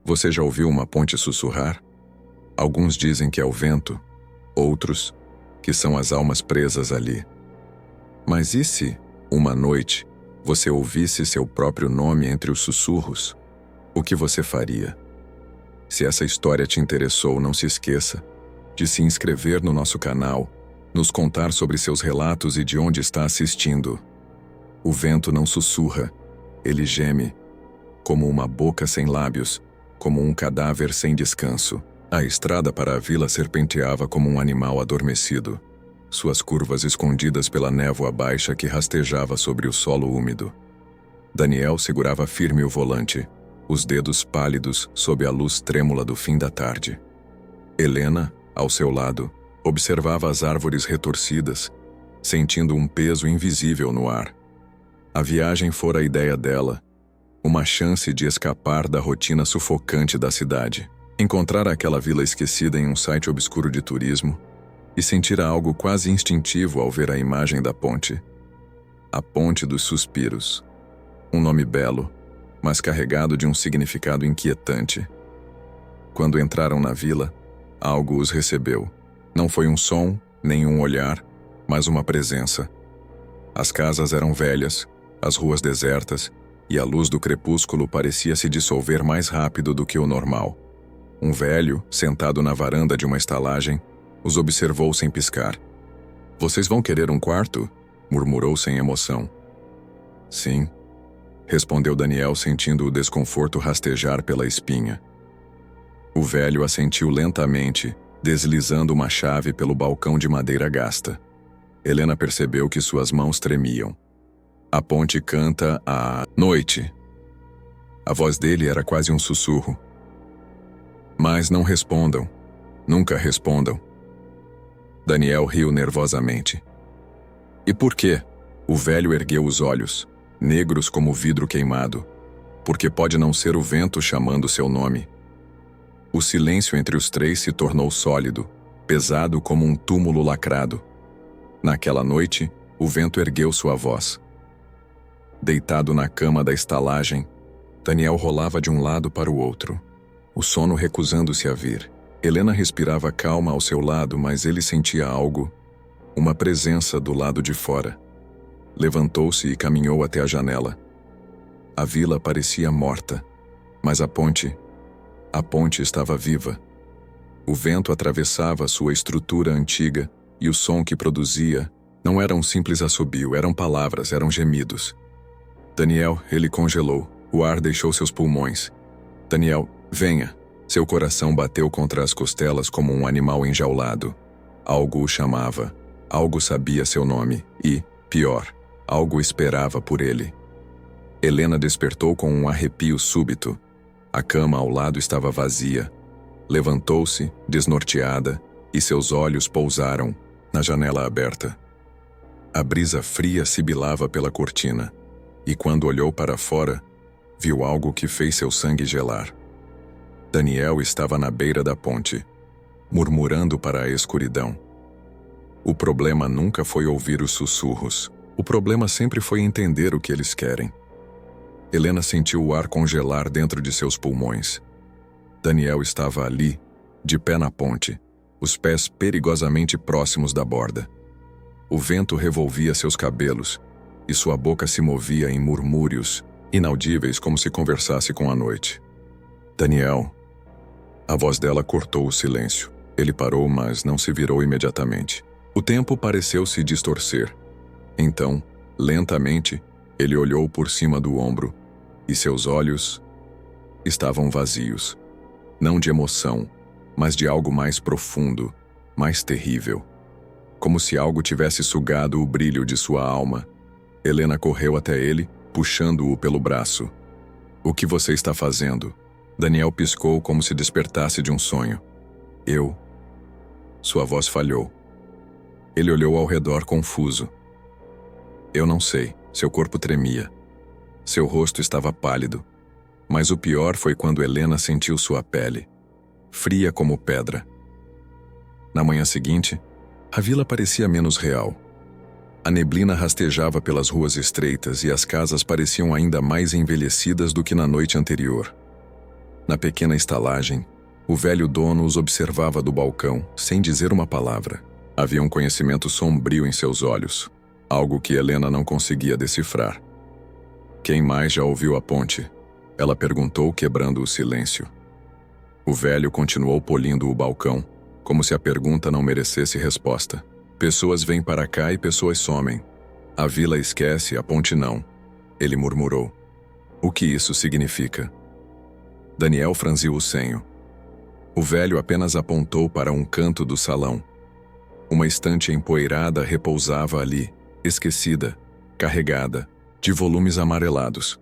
Você já ouviu uma ponte sussurrar? Alguns dizem que é o vento, outros que são as almas presas ali. Mas e se, uma noite, você ouvisse seu próprio nome entre os sussurros? O que você faria? Se essa história te interessou, não se esqueça de se inscrever no nosso canal, nos contar sobre seus relatos e de onde está assistindo. O vento não sussurra, ele geme, como uma boca sem lábios, como um cadáver sem descanso. A estrada para a vila serpenteava como um animal adormecido, suas curvas escondidas pela névoa baixa que rastejava sobre o solo úmido. Daniel segurava firme o volante, os dedos pálidos sob a luz trêmula do fim da tarde. Helena, ao seu lado, observava as árvores retorcidas, sentindo um peso invisível no ar. A viagem fora a ideia dela, uma chance de escapar da rotina sufocante da cidade. Encontrar aquela vila esquecida em um site obscuro de turismo e sentir algo quase instintivo ao ver a imagem da ponte. A Ponte dos Suspiros. Um nome belo, mas carregado de um significado inquietante. Quando entraram na vila, algo os recebeu. Não foi um som, nem um olhar, mas uma presença. As casas eram velhas, as ruas desertas, e a luz do crepúsculo parecia se dissolver mais rápido do que o normal. Um velho, sentado na varanda de uma estalagem, os observou sem piscar. "Vocês vão querer um quarto?" murmurou sem emoção. "Sim", respondeu Daniel, sentindo o desconforto rastejar pela espinha. O velho assentiu lentamente, deslizando uma chave pelo balcão de madeira gasta. Helena percebeu que suas mãos tremiam. "A ponte canta à noite." A voz dele era quase um sussurro. "Mas não respondam. Nunca respondam." Daniel riu nervosamente. "E por quê?" O velho ergueu os olhos, negros como vidro queimado. "Porque pode não ser o vento chamando seu nome." O silêncio entre os três se tornou sólido, pesado como um túmulo lacrado. Naquela noite, o vento ergueu sua voz. Deitado na cama da estalagem, Daniel rolava de um lado para o outro, o sono recusando-se a vir. Helena respirava calma ao seu lado, mas ele sentia algo, uma presença do lado de fora. Levantou-se e caminhou até a janela. A vila parecia morta, mas a ponte estava viva. O vento atravessava sua estrutura antiga e o som que produzia não era um simples assobio, eram palavras, eram gemidos. "Daniel", ele congelou, o ar deixou seus pulmões. "Daniel, venha." Seu coração bateu contra as costelas como um animal enjaulado. Algo o chamava, algo sabia seu nome e, pior, algo esperava por ele. Helena despertou com um arrepio súbito. A cama ao lado estava vazia. Levantou-se, desnorteada, e seus olhos pousaram na janela aberta. A brisa fria sibilava pela cortina, e quando olhou para fora, viu algo que fez seu sangue gelar. Daniel estava na beira da ponte, murmurando para a escuridão. O problema nunca foi ouvir os sussurros. O problema sempre foi entender o que eles querem. Helena sentiu o ar congelar dentro de seus pulmões. Daniel estava ali, de pé na ponte, os pés perigosamente próximos da borda. O vento revolvia seus cabelos, e sua boca se movia em murmúrios, inaudíveis como se conversasse com a noite. "Daniel." A voz dela cortou o silêncio. Ele parou, mas não se virou imediatamente. O tempo pareceu se distorcer. Então, lentamente, ele olhou por cima do ombro, e seus olhos estavam vazios. Não de emoção, mas de algo mais profundo, mais terrível. Como se algo tivesse sugado o brilho de sua alma. Helena correu até ele, puxando-o pelo braço. "O que você está fazendo?" Daniel piscou como se despertasse de um sonho. "Eu." Sua voz falhou. Ele olhou ao redor confuso. "Eu não sei." Seu corpo tremia. Seu rosto estava pálido. Mas o pior foi quando Helena sentiu sua pele, fria como pedra. Na manhã seguinte, a vila parecia menos real. A neblina rastejava pelas ruas estreitas e as casas pareciam ainda mais envelhecidas do que na noite anterior. Na pequena estalagem, o velho dono os observava do balcão, sem dizer uma palavra. Havia um conhecimento sombrio em seus olhos, algo que Helena não conseguia decifrar. Quem mais já ouviu a ponte? Ela perguntou, quebrando o silêncio. O velho continuou polindo o balcão, como se a pergunta não merecesse resposta. Pessoas vêm para cá e pessoas somem. A vila esquece, a ponte não. Ele murmurou. O que isso significa? Daniel franziu o senho. O velho apenas apontou para um canto do salão. Uma estante empoeirada repousava ali, esquecida, carregada, de volumes amarelados.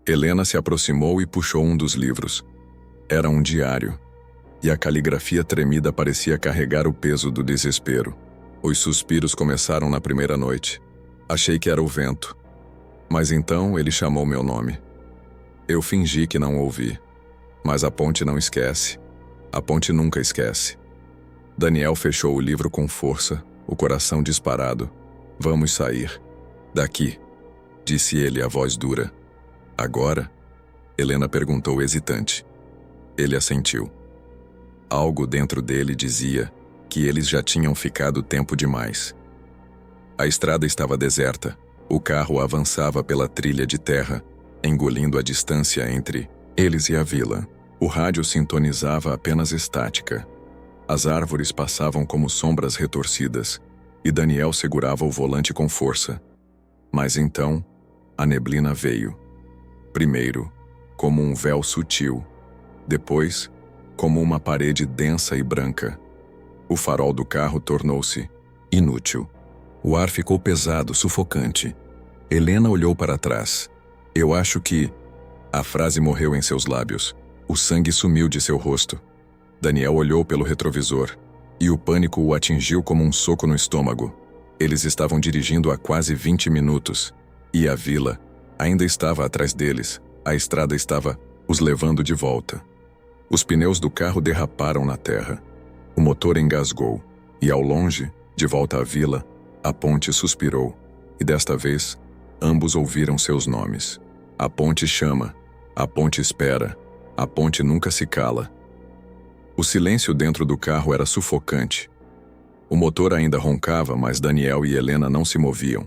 Helena se aproximou e puxou um dos livros. Era um diário, e a caligrafia tremida parecia carregar o peso do desespero. Os suspiros começaram na primeira noite. Achei que era o vento. Mas então ele chamou meu nome. Eu fingi que não ouvi. Mas a ponte não esquece. A ponte nunca esquece. Daniel fechou o livro com força, o coração disparado. Vamos sair. Daqui, disse ele, a voz dura. Agora? Helena perguntou hesitante. Ele assentiu. Algo dentro dele dizia que eles já tinham ficado tempo demais. A estrada estava deserta. O carro avançava pela trilha de terra, engolindo a distância entre eles e a vila. O rádio sintonizava apenas estática. As árvores passavam como sombras retorcidas, e Daniel segurava o volante com força. Mas então, a neblina veio. Primeiro, como um véu sutil. Depois, como uma parede densa e branca. O farol do carro tornou-se inútil. O ar ficou pesado, sufocante. Helena olhou para trás. Eu acho que... A frase morreu em seus lábios. O sangue sumiu de seu rosto. Daniel olhou pelo retrovisor, e o pânico o atingiu como um soco no estômago. Eles estavam dirigindo há quase 20 minutos, e a vila ainda estava atrás deles. A estrada estava os levando de volta. Os pneus do carro derraparam na terra. O motor engasgou, e ao longe, de volta à vila, a ponte suspirou, e desta vez, ambos ouviram seus nomes. A ponte chama, a ponte espera, a ponte nunca se cala. O silêncio dentro do carro era sufocante. O motor ainda roncava, mas Daniel e Helena não se moviam.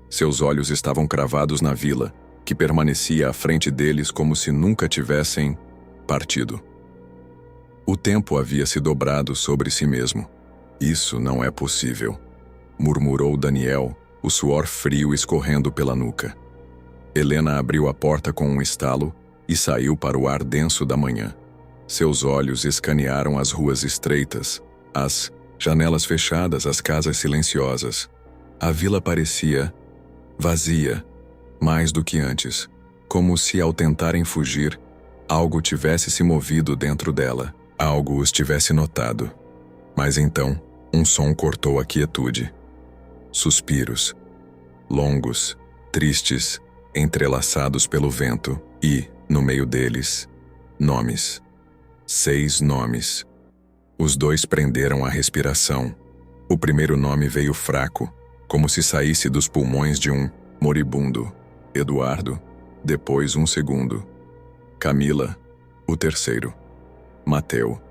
Seus olhos estavam cravados na vila, que permanecia à frente deles como se nunca tivessem partido. O tempo havia se dobrado sobre si mesmo. Isso não é possível, murmurou Daniel, o suor frio escorrendo pela nuca. Helena abriu a porta com um estalo e saiu para o ar denso da manhã. Seus olhos escanearam as ruas estreitas, as janelas fechadas, as casas silenciosas. A vila parecia vazia, mais do que antes, como se ao tentarem fugir, algo tivesse se movido dentro dela, algo os tivesse notado. Mas então, um som cortou a quietude. Suspiros, longos, tristes, entrelaçados pelo vento, e, no meio deles, nomes. 6 nomes. Os dois prenderam a respiração. O primeiro nome veio fraco, como se saísse dos pulmões de um moribundo. Eduardo, depois um segundo. Camila, o terceiro. Mateu.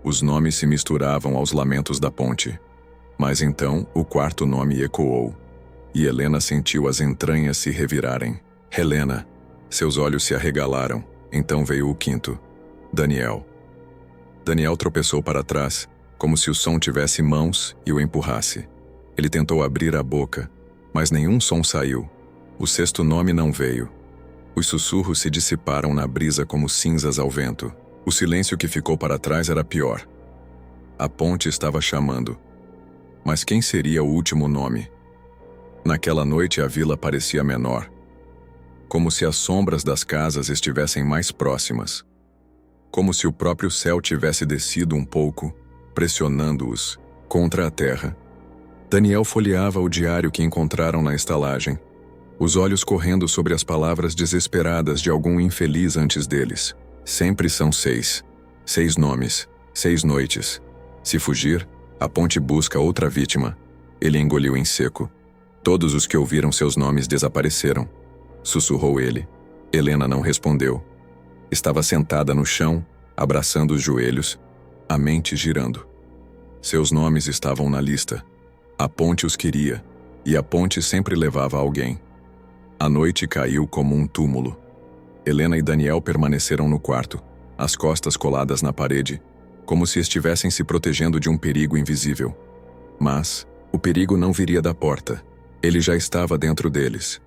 Os nomes se misturavam aos lamentos da ponte. Mas então o quarto nome ecoou, e Helena sentiu as entranhas se revirarem. Helena. Seus olhos se arregalaram. Então veio o quinto. Daniel. Daniel tropeçou para trás, como se o som tivesse mãos e o empurrasse. Ele tentou abrir a boca, mas nenhum som saiu. O sexto nome não veio. Os sussurros se dissiparam na brisa como cinzas ao vento. O silêncio que ficou para trás era pior. A ponte estava chamando. Mas quem seria o último nome? Naquela noite a vila parecia menor, como se as sombras das casas estivessem mais próximas. Como se o próprio céu tivesse descido um pouco, pressionando-os contra a terra. Daniel folheava o diário que encontraram na estalagem, os olhos correndo sobre as palavras desesperadas de algum infeliz antes deles. Sempre são 6. 6 nomes, 6 noites. Se fugir, a ponte busca outra vítima. Ele engoliu em seco. Todos os que ouviram seus nomes desapareceram. Sussurrou ele. Helena não respondeu. Estava sentada no chão, abraçando os joelhos, a mente girando. Seus nomes estavam na lista. A ponte os queria, e a ponte sempre levava alguém. A noite caiu como um túmulo. Helena e Daniel permaneceram no quarto, as costas coladas na parede, como se estivessem se protegendo de um perigo invisível. Mas o perigo não viria da porta. Ele já estava dentro deles.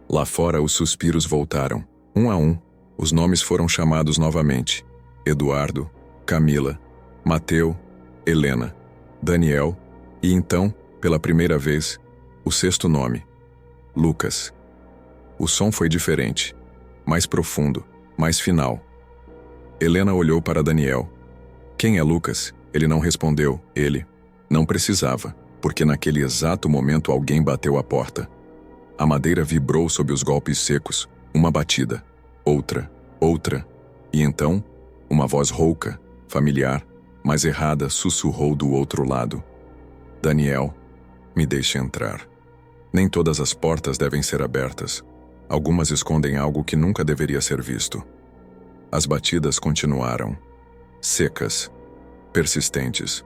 Lá fora os suspiros voltaram. Um a um, os nomes foram chamados novamente. Eduardo, Camila, Mateu, Helena, Daniel e então, pela primeira vez, o sexto nome, Lucas. O som foi diferente, mais profundo, mais final. Helena olhou para Daniel. Quem é Lucas? Ele não respondeu. Ele não precisava, porque naquele exato momento alguém bateu a porta. A madeira vibrou sob os golpes secos, uma batida, outra, e então, uma voz rouca, familiar, mas errada, sussurrou do outro lado. Daniel, me deixe entrar. Nem todas as portas devem ser abertas. Algumas escondem algo que nunca deveria ser visto. As batidas continuaram, secas, persistentes.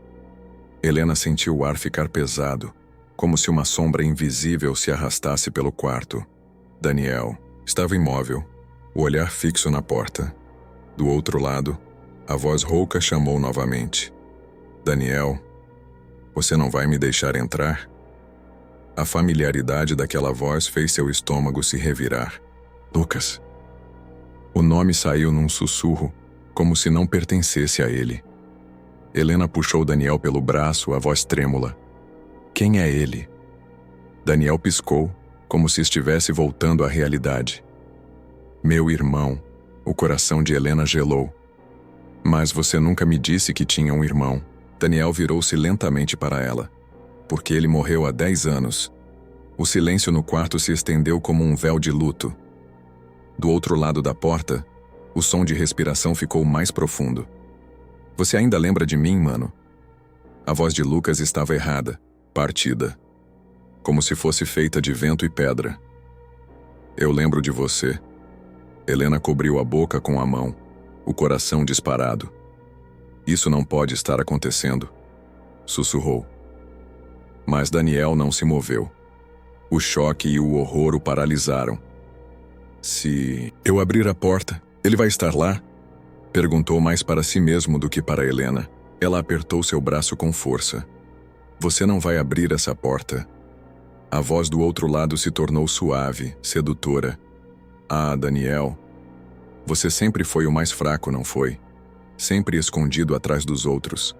Helena sentiu o ar ficar pesado, como se uma sombra invisível se arrastasse pelo quarto. Daniel estava imóvel, o olhar fixo na porta. Do outro lado, a voz rouca chamou novamente. Daniel, você não vai me deixar entrar? A familiaridade daquela voz fez seu estômago se revirar. Lucas. O nome saiu num sussurro, como se não pertencesse a ele. Helena puxou Daniel pelo braço, a voz trêmula. Quem é ele? Daniel piscou, como se estivesse voltando à realidade. Meu irmão. O coração de Helena gelou. Mas você nunca me disse que tinha um irmão. Daniel virou-se lentamente para ela. Porque ele morreu há 10 anos. O silêncio no quarto se estendeu como um véu de luto. Do outro lado da porta, o som de respiração ficou mais profundo. Você ainda lembra de mim, mano? A voz de Lucas estava errada, partida. Como se fosse feita de vento e pedra. Eu lembro de você. Helena cobriu a boca com a mão, o coração disparado. Isso não pode estar acontecendo, sussurrou. Mas Daniel não se moveu. O choque e o horror o paralisaram. Se eu abrir a porta, ele vai estar lá? Perguntou mais para si mesmo do que para Helena. Ela apertou seu braço com força. Você não vai abrir essa porta. A voz do outro lado se tornou suave, sedutora. Ah, Daniel. Você sempre foi o mais fraco, não foi? Sempre escondido atrás dos outros.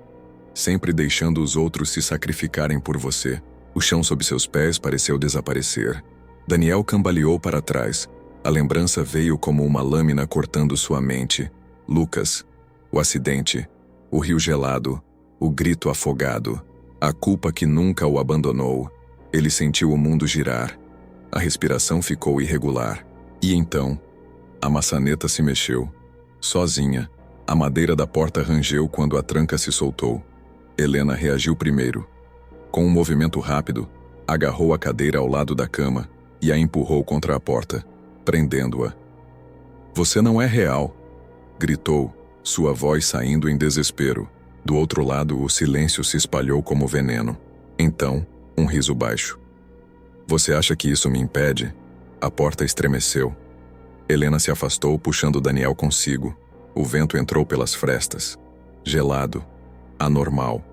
Sempre deixando os outros se sacrificarem por você. O chão sob seus pés pareceu desaparecer. Daniel cambaleou para trás. A lembrança veio como uma lâmina cortando sua mente. Lucas, o acidente, o rio gelado, o grito afogado, a culpa que nunca o abandonou. Ele sentiu o mundo girar. A respiração ficou irregular. E então, a maçaneta se mexeu. Sozinha, a madeira da porta rangeu quando a tranca se soltou. Helena reagiu primeiro. Com um movimento rápido, agarrou a cadeira ao lado da cama e a empurrou contra a porta, prendendo-a. Você não é real, gritou, sua voz saindo em desespero. Do outro lado, o silêncio se espalhou como veneno. Então, um riso baixo. Você acha que isso me impede? A porta estremeceu. Helena se afastou, puxando Daniel consigo. O vento entrou pelas frestas. Gelado, anormal.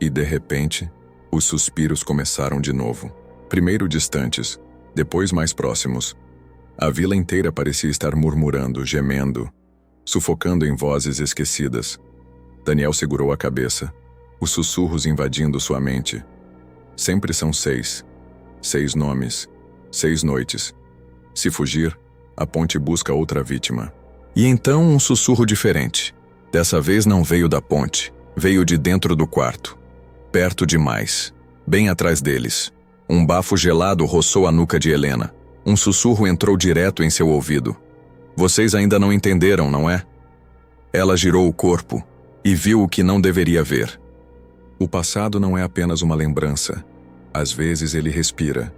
E de repente, os suspiros começaram de novo. Primeiro distantes, depois mais próximos. A vila inteira parecia estar murmurando, gemendo, sufocando em vozes esquecidas. Daniel segurou a cabeça, os sussurros invadindo sua mente. Sempre são 6. 6 nomes, 6 noites. Se fugir, a ponte busca outra vítima. E então um sussurro diferente. Dessa vez não veio da ponte, veio de dentro do quarto. Perto demais, bem atrás deles. Um bafo gelado roçou a nuca de Helena. Um sussurro entrou direto em seu ouvido. Vocês ainda não entenderam, não é? Ela girou o corpo e viu o que não deveria ver. O passado não é apenas uma lembrança. Às vezes ele respira.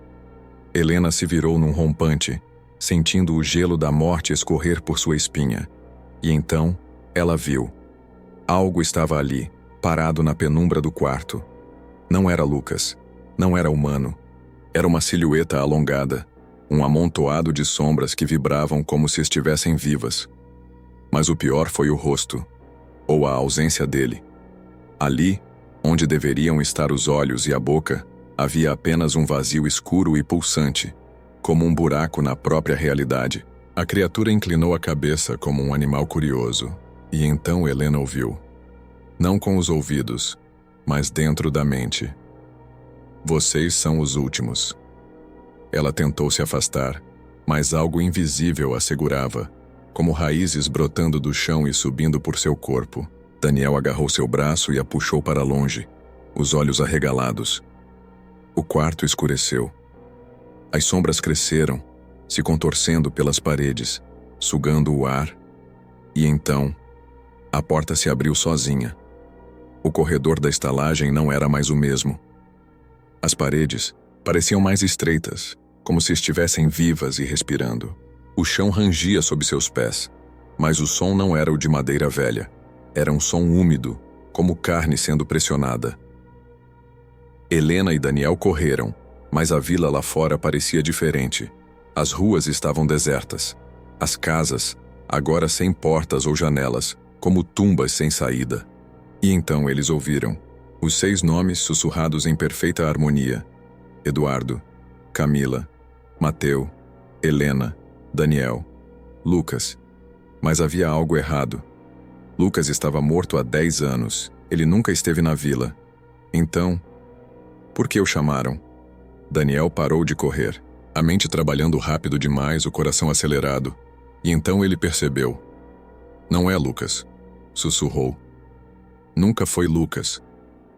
Helena se virou num rompante, sentindo o gelo da morte escorrer por sua espinha. E então, ela viu. Algo estava ali, parado na penumbra do quarto. Não era Lucas. Não era humano. Era uma silhueta alongada, um amontoado de sombras que vibravam como se estivessem vivas. Mas o pior foi o rosto, ou a ausência dele. Ali, onde deveriam estar os olhos e a boca, havia apenas um vazio escuro e pulsante, como um buraco na própria realidade. A criatura inclinou a cabeça como um animal curioso, e então Helena ouviu. Não com os ouvidos, mas dentro da mente. Vocês são os últimos. Ela tentou se afastar, mas algo invisível a segurava, como raízes brotando do chão e subindo por seu corpo. Daniel agarrou seu braço e a puxou para longe, os olhos arregalados. O quarto escureceu. As sombras cresceram, se contorcendo pelas paredes, sugando o ar. E então, a porta se abriu sozinha. O corredor da estalagem não era mais o mesmo. As paredes pareciam mais estreitas, como se estivessem vivas e respirando. O chão rangia sob seus pés, mas o som não era o de madeira velha. Era um som úmido, como carne sendo pressionada. Helena e Daniel correram, mas a vila lá fora parecia diferente. As ruas estavam desertas. As casas, agora sem portas ou janelas, como tumbas sem saída. E então eles ouviram os 6 nomes sussurrados em perfeita harmonia: Eduardo, Camila, Mateu, Helena, Daniel, Lucas. Mas havia algo errado. Lucas estava morto há 10 anos. Ele nunca esteve na vila. Então, por que o chamaram? Daniel parou de correr, a mente trabalhando rápido demais, o coração acelerado. E então ele percebeu. Não é Lucas, sussurrou. Nunca foi Lucas.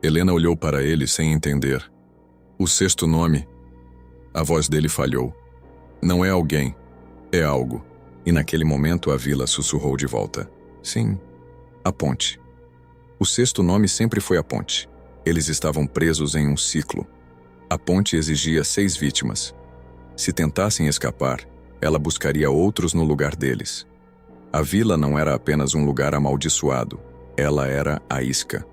Helena olhou para ele sem entender. O 6º nome. A voz dele falhou. Não é alguém. É algo. E naquele momento a vila sussurrou de volta. Sim, a ponte. O 6º nome sempre foi a ponte. Eles estavam presos em um ciclo. A ponte exigia 6 vítimas. Se tentassem escapar, ela buscaria outros no lugar deles. A vila não era apenas um lugar amaldiçoado. Ela era a isca.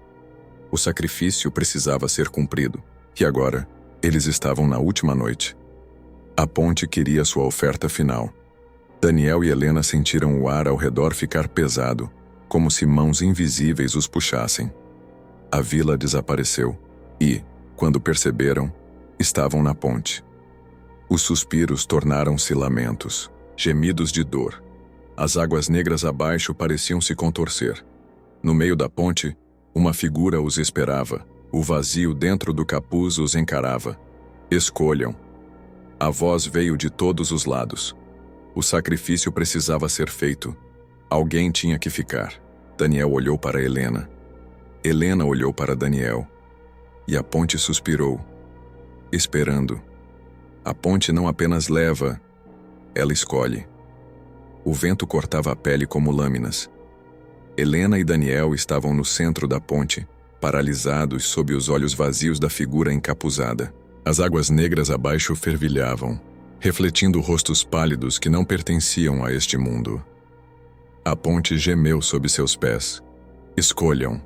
O sacrifício precisava ser cumprido. E agora, eles estavam na última noite. A ponte queria sua oferta final. Daniel e Helena sentiram o ar ao redor ficar pesado, como se mãos invisíveis os puxassem. A vila desapareceu e, quando perceberam, estavam na ponte. Os suspiros tornaram-se lamentos, gemidos de dor. As águas negras abaixo pareciam se contorcer. No meio da ponte, uma figura os esperava. O vazio dentro do capuz os encarava. Escolham. A voz veio de todos os lados. O sacrifício precisava ser feito. Alguém tinha que ficar. Daniel olhou para Helena. Helena olhou para Daniel. E a ponte suspirou, esperando. A ponte não apenas leva, ela escolhe. O vento cortava a pele como lâminas. Helena e Daniel estavam no centro da ponte, paralisados sob os olhos vazios da figura encapuzada. As águas negras abaixo fervilhavam, refletindo rostos pálidos que não pertenciam a este mundo. A ponte gemeu sob seus pés. Escolham.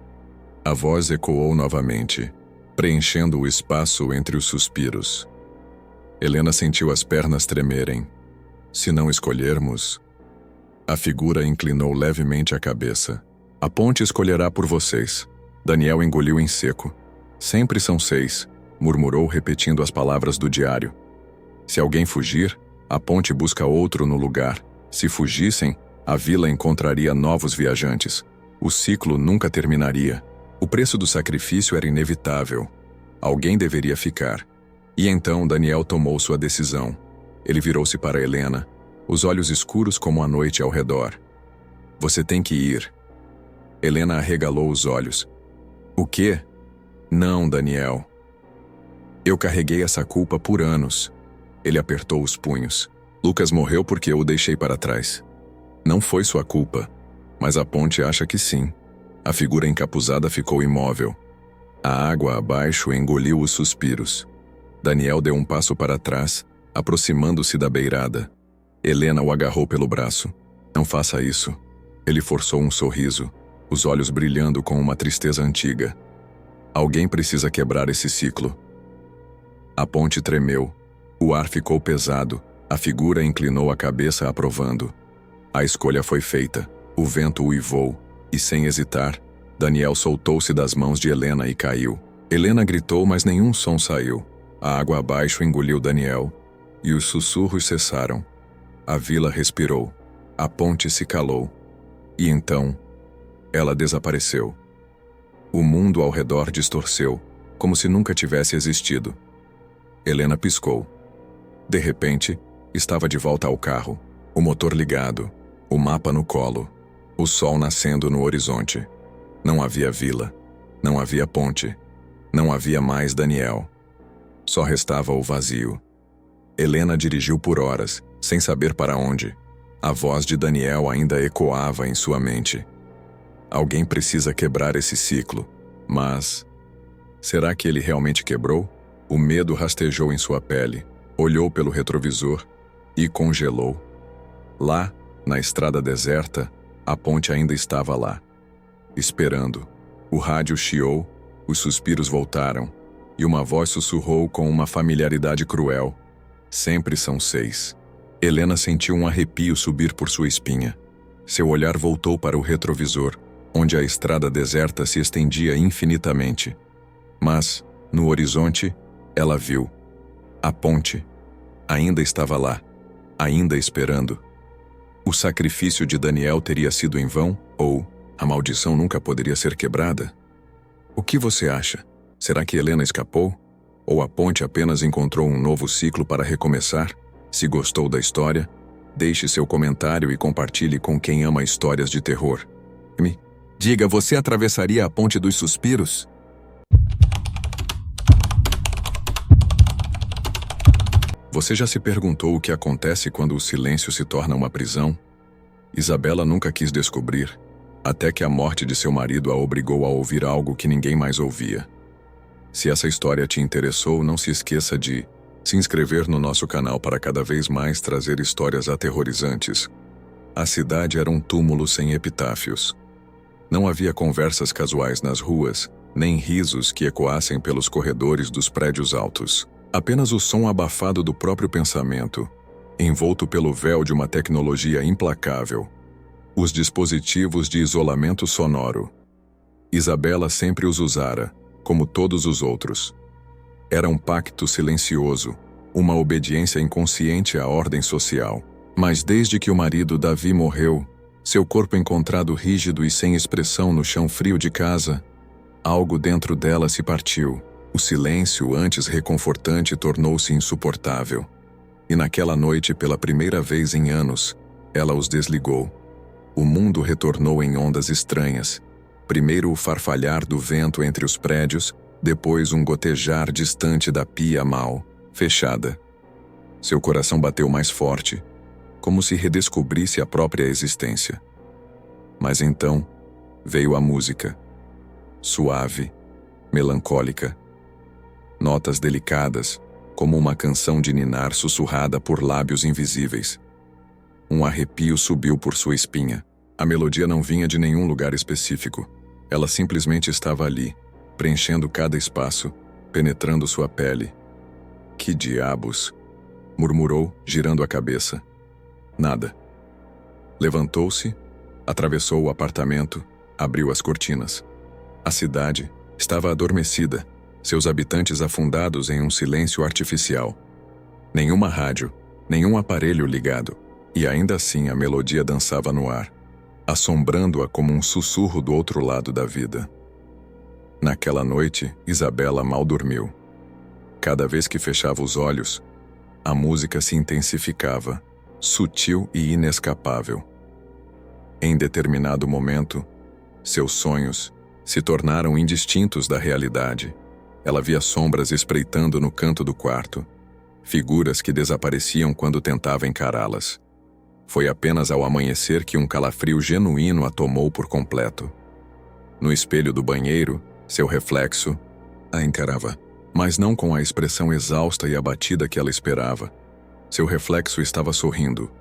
A voz ecoou novamente, preenchendo o espaço entre os suspiros. Helena sentiu as pernas tremerem. Se não escolhermos... A figura inclinou levemente a cabeça. A ponte escolherá por vocês. Daniel engoliu em seco. Sempre são 6, murmurou repetindo as palavras do diário. Se alguém fugir, a ponte busca outro no lugar. Se fugissem, a vila encontraria novos viajantes. O ciclo nunca terminaria. O preço do sacrifício era inevitável. Alguém deveria ficar. E então Daniel tomou sua decisão. Ele virou-se para Helena, os olhos escuros como a noite ao redor. Você tem que ir. Helena arregalou os olhos. O quê? Não, Daniel. Eu carreguei essa culpa por anos. Ele apertou os punhos. Lucas morreu porque eu o deixei para trás. Não foi sua culpa, mas a ponte acha que sim. A figura encapuzada ficou imóvel. A água abaixo engoliu os suspiros. Daniel deu um passo para trás, aproximando-se da beirada. Helena o agarrou pelo braço. Não faça isso. Ele forçou um sorriso, os olhos brilhando com uma tristeza antiga. Alguém precisa quebrar esse ciclo. A ponte tremeu. O ar ficou pesado. A figura inclinou a cabeça aprovando. A escolha foi feita. O vento uivou, e sem hesitar, Daniel soltou-se das mãos de Helena e caiu. Helena gritou, mas nenhum som saiu. A água abaixo engoliu Daniel, e os sussurros cessaram. A vila respirou. A ponte se calou. E então, ela desapareceu. O mundo ao redor distorceu, como se nunca tivesse existido. Helena piscou. De repente, estava de volta ao carro, o motor ligado, o mapa no colo, o sol nascendo no horizonte. Não havia vila, não havia ponte, não havia mais Daniel. Só restava o vazio. Helena dirigiu por horas, sem saber para onde. A voz de Daniel ainda ecoava em sua mente. Alguém precisa quebrar esse ciclo, mas... será que ele realmente quebrou? O medo rastejou em sua pele, olhou pelo retrovisor e congelou. Lá, na estrada deserta, a ponte ainda estava lá, esperando. O rádio chiou, os suspiros voltaram, e uma voz sussurrou com uma familiaridade cruel. Sempre são 6. Helena sentiu um arrepio subir por sua espinha. Seu olhar voltou para o retrovisor, onde a estrada deserta se estendia infinitamente. Mas, no horizonte, ela viu. A ponte ainda estava lá, ainda esperando. O sacrifício de Daniel teria sido em vão, ou a maldição nunca poderia ser quebrada? O que você acha? Será que Helena escapou? Ou a ponte apenas encontrou um novo ciclo para recomeçar? Se gostou da história, deixe seu comentário e compartilhe com quem ama histórias de terror. Me diga, você atravessaria a ponte dos suspiros? Você já se perguntou o que acontece quando o silêncio se torna uma prisão? Isabela nunca quis descobrir, até que a morte de seu marido a obrigou a ouvir algo que ninguém mais ouvia. Se essa história te interessou, não se esqueça de se inscrever no nosso canal para cada vez mais trazer histórias aterrorizantes. A cidade era um túmulo sem epitáfios. Não havia conversas casuais nas ruas, nem risos que ecoassem pelos corredores dos prédios altos. Apenas o som abafado do próprio pensamento, envolto pelo véu de uma tecnologia implacável. Os dispositivos de isolamento sonoro. Isabela sempre os usara, como todos os outros. Era um pacto silencioso, uma obediência inconsciente à ordem social. Mas desde que o marido Davi morreu, seu corpo encontrado rígido e sem expressão no chão frio de casa, algo dentro dela se partiu. O silêncio, antes reconfortante, tornou-se insuportável. E naquela noite, pela primeira vez em anos, ela os desligou. O mundo retornou em ondas estranhas. Primeiro o farfalhar do vento entre os prédios, depois um gotejar distante da pia mal fechada. Seu coração bateu mais forte, como se redescobrisse a própria existência. Mas então veio a música. Suave, melancólica. Notas delicadas, como uma canção de ninar sussurrada por lábios invisíveis. Um arrepio subiu por sua espinha. A melodia não vinha de nenhum lugar específico. Ela simplesmente estava ali, preenchendo cada espaço, penetrando sua pele. Que diabos? Murmurou, girando a cabeça. Nada. Levantou-se, atravessou o apartamento, abriu as cortinas. A cidade estava adormecida, seus habitantes afundados em um silêncio artificial. Nenhuma rádio, nenhum aparelho ligado, e ainda assim a melodia dançava no ar, assombrando-a como um sussurro do outro lado da vida. Naquela noite, Isabela mal dormiu. Cada vez que fechava os olhos, a música se intensificava, sutil e inescapável. Em determinado momento, seus sonhos se tornaram indistintos da realidade. Ela via sombras espreitando no canto do quarto, figuras que desapareciam quando tentava encará-las. Foi apenas ao amanhecer que um calafrio genuíno a tomou por completo. No espelho do banheiro, seu reflexo a encarava, mas não com a expressão exausta e abatida que ela esperava. Seu reflexo estava sorrindo,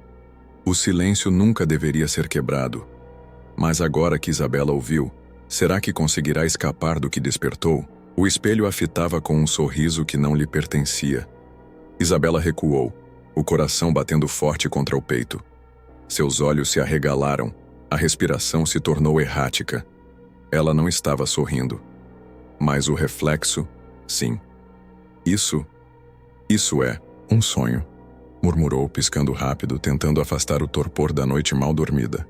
O silêncio nunca deveria ser quebrado. Mas agora que Isabela ouviu, será que conseguirá escapar do que despertou? O espelho a fitava com um sorriso que não lhe pertencia. Isabela recuou, o coração batendo forte contra o peito. Seus olhos se arregalaram, a respiração se tornou errática. Ela não estava sorrindo. Mas o reflexo, sim. Isso é um sonho, murmurou, piscando rápido, tentando afastar o torpor da noite mal dormida.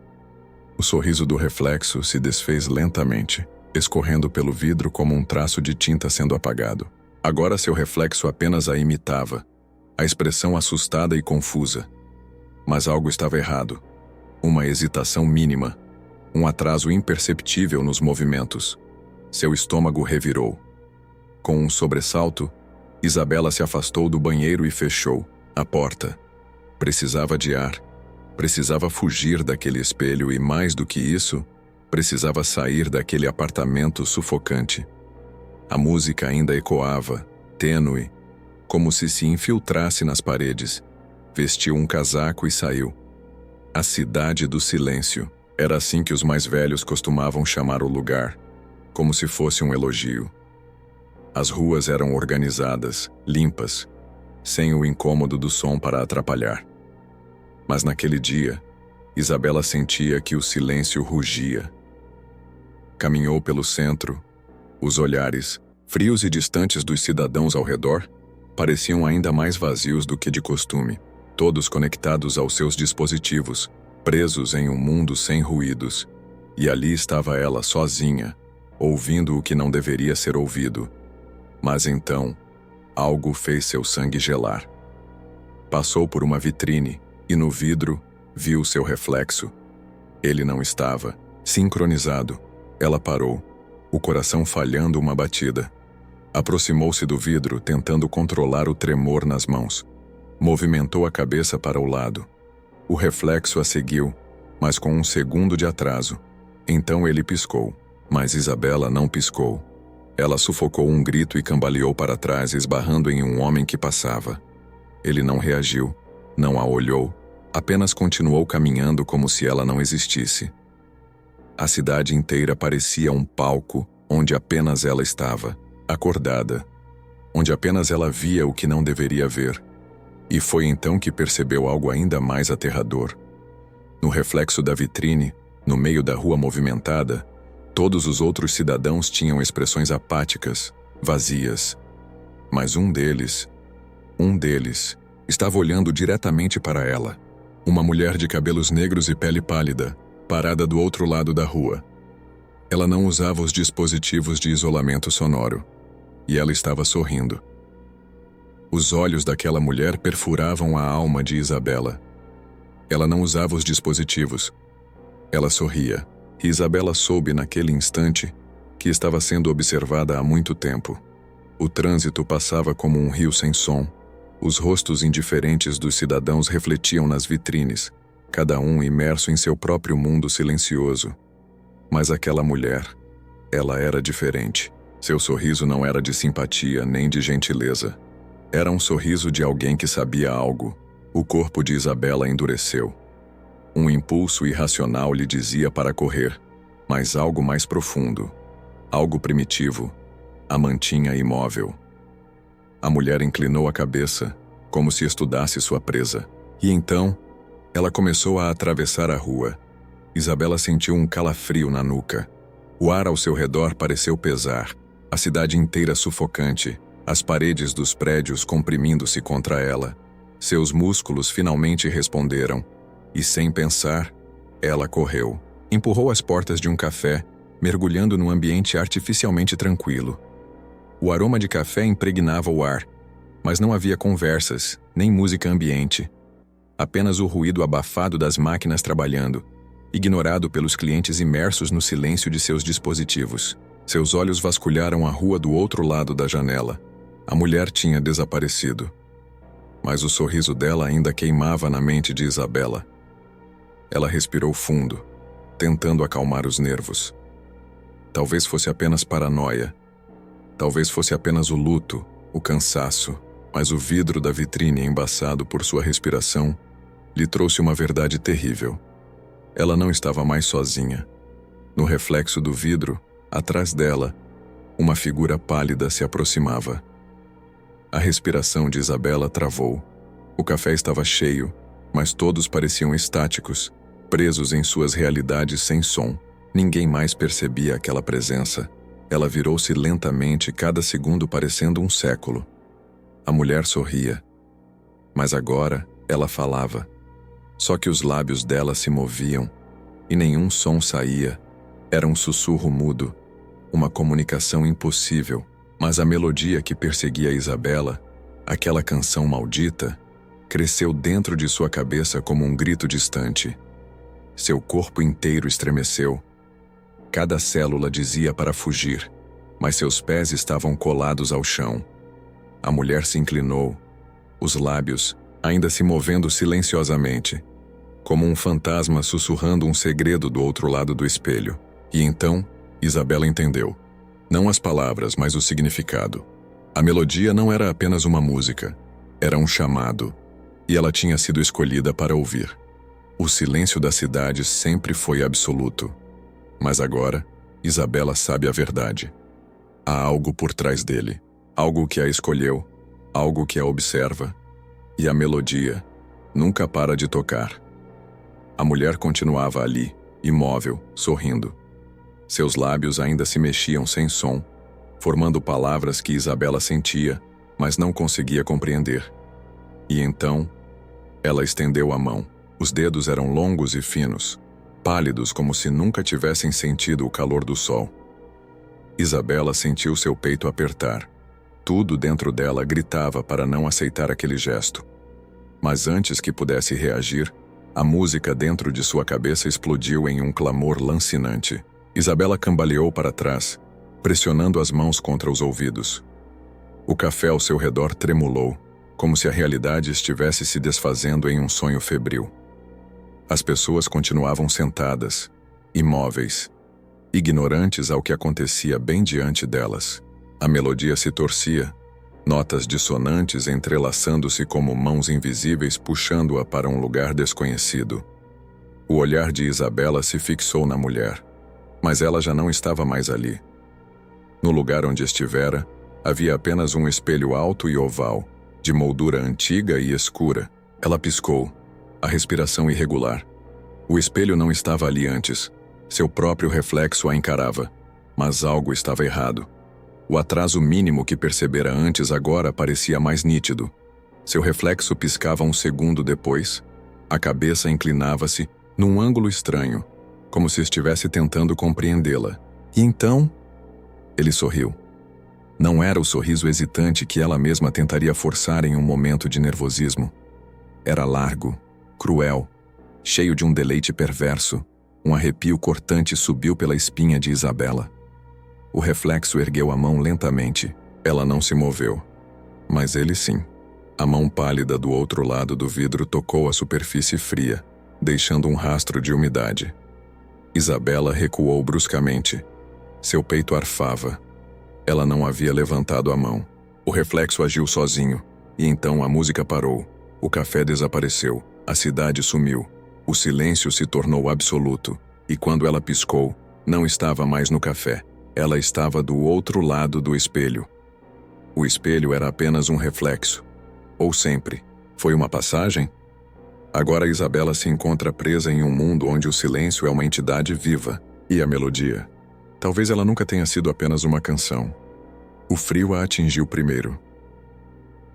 O sorriso do reflexo se desfez lentamente, escorrendo pelo vidro como um traço de tinta sendo apagado. Agora seu reflexo apenas a imitava, a expressão assustada e confusa. Mas algo estava errado. Uma hesitação mínima, um atraso imperceptível nos movimentos. Seu estômago revirou. Com um sobressalto, Isabela se afastou do banheiro e fechou a porta. Precisava de ar. Precisava fugir daquele espelho e, mais do que isso, precisava sair daquele apartamento sufocante. A música ainda ecoava, tênue, como se infiltrasse nas paredes. Vestiu um casaco e saiu. A cidade do silêncio. Era assim que os mais velhos costumavam chamar o lugar, como se fosse um elogio. As ruas eram organizadas, limpas, sem o incômodo do som para atrapalhar. Mas naquele dia, Isabela sentia que o silêncio rugia. Caminhou pelo centro. Os olhares, frios e distantes dos cidadãos ao redor, pareciam ainda mais vazios do que de costume, todos conectados aos seus dispositivos, presos em um mundo sem ruídos. E ali estava ela sozinha, ouvindo o que não deveria ser ouvido. Mas então, algo fez seu sangue gelar. Passou por uma vitrine e no vidro viu seu reflexo. Ele não estava sincronizado. Ela parou, o coração falhando uma batida. Aproximou-se do vidro, tentando controlar o tremor nas mãos. Movimentou a cabeça para o lado. O reflexo a seguiu, mas com um segundo de atraso. Então ele piscou, mas Isabela não piscou. Ela sufocou um grito e cambaleou para trás, esbarrando em um homem que passava. Ele não reagiu, não a olhou, apenas continuou caminhando como se ela não existisse. A cidade inteira parecia um palco onde apenas ela estava, acordada, onde apenas ela via o que não deveria ver. E foi então que percebeu algo ainda mais aterrador. No reflexo da vitrine, no meio da rua movimentada, todos os outros cidadãos tinham expressões apáticas, vazias. Mas um deles, estava olhando diretamente para ela. Uma mulher de cabelos negros e pele pálida, parada do outro lado da rua. Ela não usava os dispositivos de isolamento sonoro. E ela estava sorrindo. Os olhos daquela mulher perfuravam a alma de Isabela. Ela não usava os dispositivos. Ela sorria. E Isabela soube naquele instante que estava sendo observada há muito tempo. O trânsito passava como um rio sem som. Os rostos indiferentes dos cidadãos refletiam nas vitrines, cada um imerso em seu próprio mundo silencioso. Mas aquela mulher, ela era diferente. Seu sorriso não era de simpatia nem de gentileza. Era um sorriso de alguém que sabia algo. O corpo de Isabela endureceu. Um impulso irracional lhe dizia para correr, mas algo mais profundo, algo primitivo, a mantinha imóvel. A mulher inclinou a cabeça, como se estudasse sua presa. E então, ela começou a atravessar a rua. Isabela sentiu um calafrio na nuca. O ar ao seu redor pareceu pesar, a cidade inteira sufocante, as paredes dos prédios comprimindo-se contra ela. Seus músculos finalmente responderam. E sem pensar, ela correu. Empurrou as portas de um café, mergulhando num ambiente artificialmente tranquilo. O aroma de café impregnava o ar, mas não havia conversas, nem música ambiente. Apenas o ruído abafado das máquinas trabalhando, ignorado pelos clientes imersos no silêncio de seus dispositivos. Seus olhos vasculharam a rua do outro lado da janela. A mulher tinha desaparecido. Mas o sorriso dela ainda queimava na mente de Isabela. Ela respirou fundo, tentando acalmar os nervos. Talvez fosse apenas paranoia. Talvez fosse apenas o luto, o cansaço, mas o vidro da vitrine embaçado por sua respiração lhe trouxe uma verdade terrível. Ela não estava mais sozinha. No reflexo do vidro, atrás dela, uma figura pálida se aproximava. A respiração de Isabela travou. O café estava cheio, mas todos pareciam estáticos, presos em suas realidades sem som. Ninguém mais percebia aquela presença. Ela virou-se lentamente, cada segundo parecendo um século. A mulher sorria. Mas agora ela falava. Só que os lábios dela se moviam e nenhum som saía. Era um sussurro mudo, uma comunicação impossível. Mas a melodia que perseguia Isabela, aquela canção maldita, cresceu dentro de sua cabeça como um grito distante. Seu corpo inteiro estremeceu. Cada célula dizia para fugir, mas seus pés estavam colados ao chão. A mulher se inclinou, os lábios ainda se movendo silenciosamente, como um fantasma sussurrando um segredo do outro lado do espelho. E então, Isabela entendeu. Não as palavras, mas o significado. A melodia não era apenas uma música, era um chamado, e ela tinha sido escolhida para ouvir. O silêncio da cidade sempre foi absoluto. Mas agora, Isabela sabe a verdade. Há algo por trás dele, algo que a escolheu, algo que a observa, e a melodia nunca para de tocar. A mulher continuava ali, imóvel, sorrindo. Seus lábios ainda se mexiam sem som, formando palavras que Isabela sentia, mas não conseguia compreender. E então, ela estendeu a mão. Os dedos eram longos e finos, pálidos como se nunca tivessem sentido o calor do sol. Isabela sentiu seu peito apertar. Tudo dentro dela gritava para não aceitar aquele gesto. Mas antes que pudesse reagir, a música dentro de sua cabeça explodiu em um clamor lancinante. Isabela cambaleou para trás, pressionando as mãos contra os ouvidos. O café ao seu redor tremulou, como se a realidade estivesse se desfazendo em um sonho febril. As pessoas continuavam sentadas, imóveis, ignorantes ao que acontecia bem diante delas. A melodia se torcia, notas dissonantes entrelaçando-se como mãos invisíveis puxando-a para um lugar desconhecido. O olhar de Isabela se fixou na mulher, mas ela já não estava mais ali. No lugar onde estivera, havia apenas um espelho alto e oval, de moldura antiga e escura. Ela piscou, a respiração irregular. O espelho não estava ali antes. Seu próprio reflexo a encarava, mas algo estava errado. O atraso mínimo que percebera antes agora parecia mais nítido. Seu reflexo piscava um segundo depois. A cabeça inclinava-se num ângulo estranho, como se estivesse tentando compreendê-la. E então, ele sorriu. Não era o sorriso hesitante que ela mesma tentaria forçar em um momento de nervosismo. Era largo, cruel, cheio de um deleite perverso. Um arrepio cortante subiu pela espinha de Isabela. O reflexo ergueu a mão lentamente. Ela não se moveu. Mas ele sim. A mão pálida do outro lado do vidro tocou a superfície fria, deixando um rastro de umidade. Isabela recuou bruscamente. Seu peito arfava. Ela não havia levantado a mão. O reflexo agiu sozinho, e então a música parou. O café desapareceu. A cidade sumiu. O silêncio se tornou absoluto, e quando ela piscou, não estava mais no café. Ela estava do outro lado do espelho. O espelho era apenas um reflexo. Ou sempre. Foi uma passagem? Agora Isabela se encontra presa em um mundo onde o silêncio é uma entidade viva. E a melodia? Talvez ela nunca tenha sido apenas uma canção. O frio a atingiu primeiro.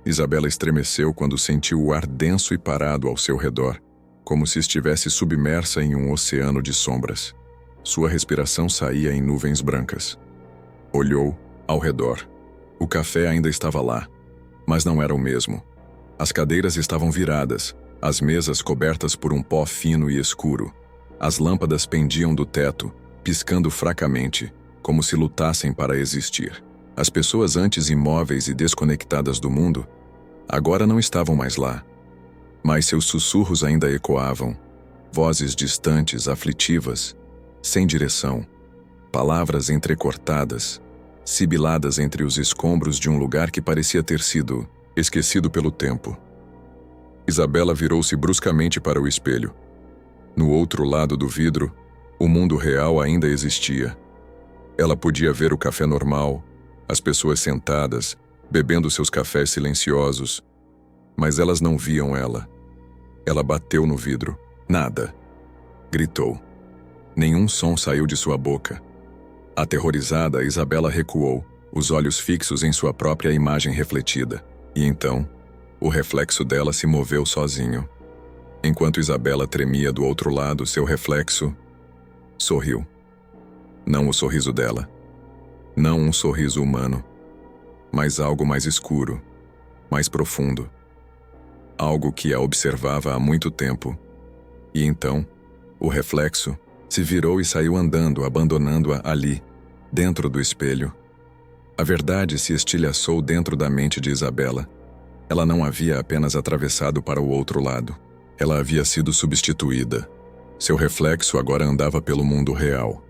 Isabela estremeceu quando sentiu o ar denso e parado ao seu redor, como se estivesse submersa em um oceano de sombras. Sua respiração saía em nuvens brancas. Olhou ao redor. O café ainda estava lá, mas não era o mesmo. As cadeiras estavam viradas, as mesas cobertas por um pó fino e escuro. As lâmpadas pendiam do teto, piscando fracamente, como se lutassem para existir. As pessoas antes imóveis e desconectadas do mundo, agora não estavam mais lá. Mas seus sussurros ainda ecoavam, vozes distantes, aflitivas, sem direção, palavras entrecortadas, sibiladas entre os escombros de um lugar que parecia ter sido esquecido pelo tempo. Isabela virou-se bruscamente para o espelho. No outro lado do vidro, o mundo real ainda existia. Ela podia ver o café normal, as pessoas sentadas, bebendo seus cafés silenciosos. Mas elas não viam ela. Ela bateu no vidro. Nada. Gritou. Nenhum som saiu de sua boca. Aterrorizada, Isabela recuou, os olhos fixos em sua própria imagem refletida. E então, o reflexo dela se moveu sozinho. Enquanto Isabela tremia do outro lado, seu reflexo sorriu. Não o sorriso dela. Não um sorriso humano. Mas algo mais escuro, mais profundo. Algo que a observava há muito tempo. E então, o reflexo se virou e saiu andando, abandonando-a ali, dentro do espelho. A verdade se estilhaçou dentro da mente de Isabela. Ela não havia apenas atravessado para o outro lado. Ela havia sido substituída. Seu reflexo agora andava pelo mundo real.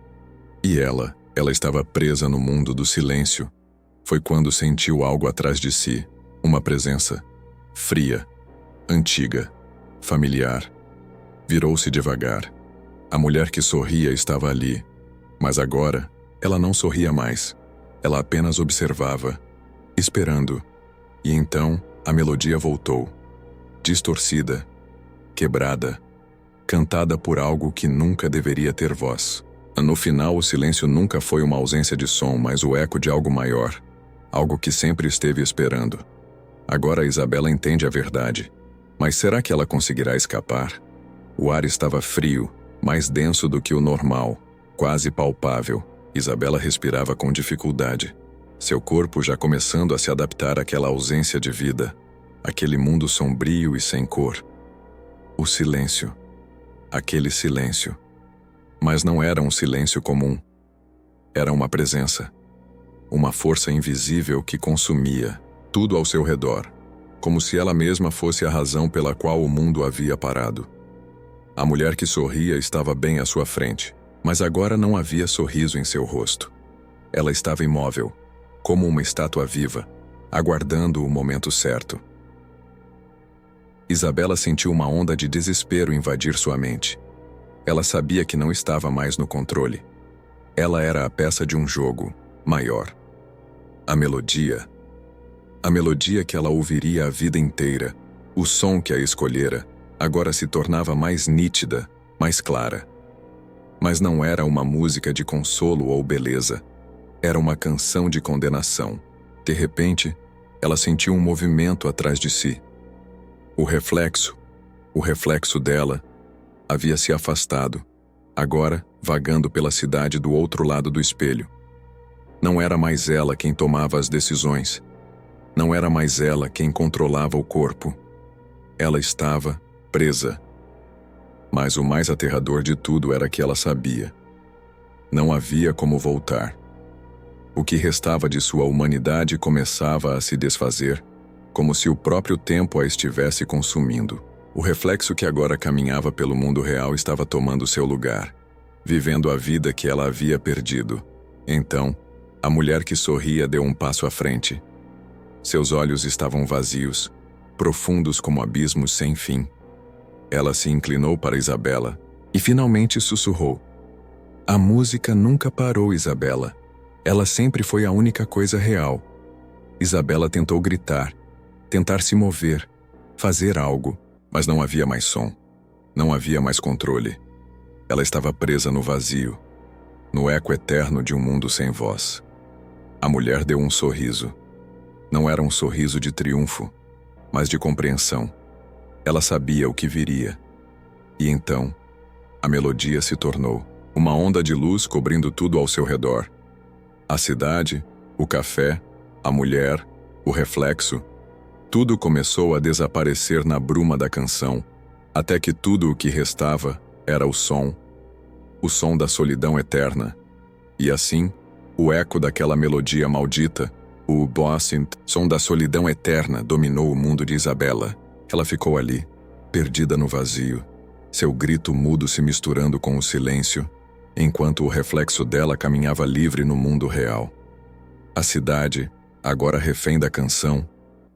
E ela estava presa no mundo do silêncio. Foi quando sentiu algo atrás de si, uma presença fria, antiga, familiar. Virou-se devagar. A mulher que sorria estava ali, mas agora ela não sorria mais. Ela apenas observava, esperando. E então a melodia voltou, distorcida, quebrada, cantada por algo que nunca deveria ter voz. No final, o silêncio nunca foi uma ausência de som, mas o eco de algo maior, algo que sempre esteve esperando. Agora Isabela entende a verdade. Mas será que ela conseguirá escapar? O ar estava frio, mais denso do que o normal, quase palpável. Isabela respirava com dificuldade. Seu corpo já começando a se adaptar àquela ausência de vida, aquele mundo sombrio e sem cor. O silêncio. Aquele silêncio. Mas não era um silêncio comum. Era uma presença. Uma força invisível que consumia tudo ao seu redor, como se ela mesma fosse a razão pela qual o mundo havia parado. A mulher que sorria estava bem à sua frente, mas agora não havia sorriso em seu rosto. Ela estava imóvel, como uma estátua viva, aguardando o momento certo. Isabela sentiu uma onda de desespero invadir sua mente. Ela sabia que não estava mais no controle. Ela era a peça de um jogo maior. A melodia que ela ouviria a vida inteira, o som que a escolhera, agora se tornava mais nítida, mais clara. Mas não era uma música de consolo ou beleza. Era uma canção de condenação. De repente, ela sentiu um movimento atrás de si. O reflexo dela, havia se afastado, agora vagando pela cidade do outro lado do espelho. Não era mais ela quem tomava as decisões. Não era mais ela quem controlava o corpo. Ela estava presa. Mas o mais aterrador de tudo era que ela sabia. Não havia como voltar. O que restava de sua humanidade começava a se desfazer, como se o próprio tempo a estivesse consumindo. O reflexo que agora caminhava pelo mundo real estava tomando seu lugar, vivendo a vida que ela havia perdido. Então, a mulher que sorria deu um passo à frente. Seus olhos estavam vazios, profundos como abismos sem fim. Ela se inclinou para Isabela e finalmente sussurrou. A música nunca parou, Isabela. Ela sempre foi a única coisa real. Isabela tentou gritar, tentar se mover, fazer algo, mas não havia mais som. Não havia mais controle. Ela estava presa no vazio, no eco eterno de um mundo sem voz. A mulher deu um sorriso. Não era um sorriso de triunfo, mas de compreensão. Ela sabia o que viria. E então, a melodia se tornou uma onda de luz cobrindo tudo ao seu redor. A cidade, o café, a mulher, o reflexo, tudo começou a desaparecer na bruma da canção, até que tudo o que restava era o som da solidão eterna. E assim, o eco daquela melodia maldita, o bossint, som da solidão eterna, dominou o mundo de Isabela. Ela ficou ali, perdida no vazio, seu grito mudo se misturando com o silêncio, enquanto o reflexo dela caminhava livre no mundo real. A cidade, agora refém da canção,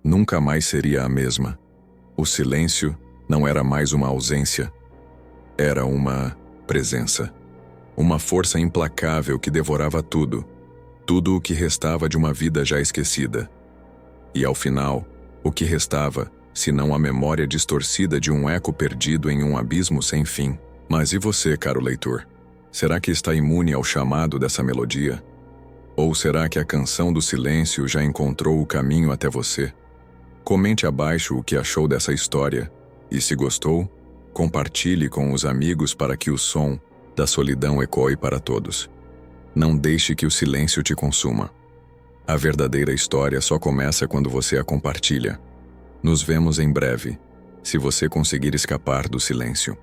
nunca mais seria a mesma. O silêncio não era mais uma ausência, era uma presença. Uma força implacável que devorava tudo, tudo o que restava de uma vida já esquecida. E ao final, o que restava, senão a memória distorcida de um eco perdido em um abismo sem fim. Mas e você, caro leitor? Será que está imune ao chamado dessa melodia? Ou será que a canção do silêncio já encontrou o caminho até você? Comente abaixo o que achou dessa história, e se gostou, compartilhe com os amigos para que o som da solidão ecoe para todos. Não deixe que o silêncio te consuma. A verdadeira história só começa quando você a compartilha. Nos vemos em breve, se você conseguir escapar do silêncio.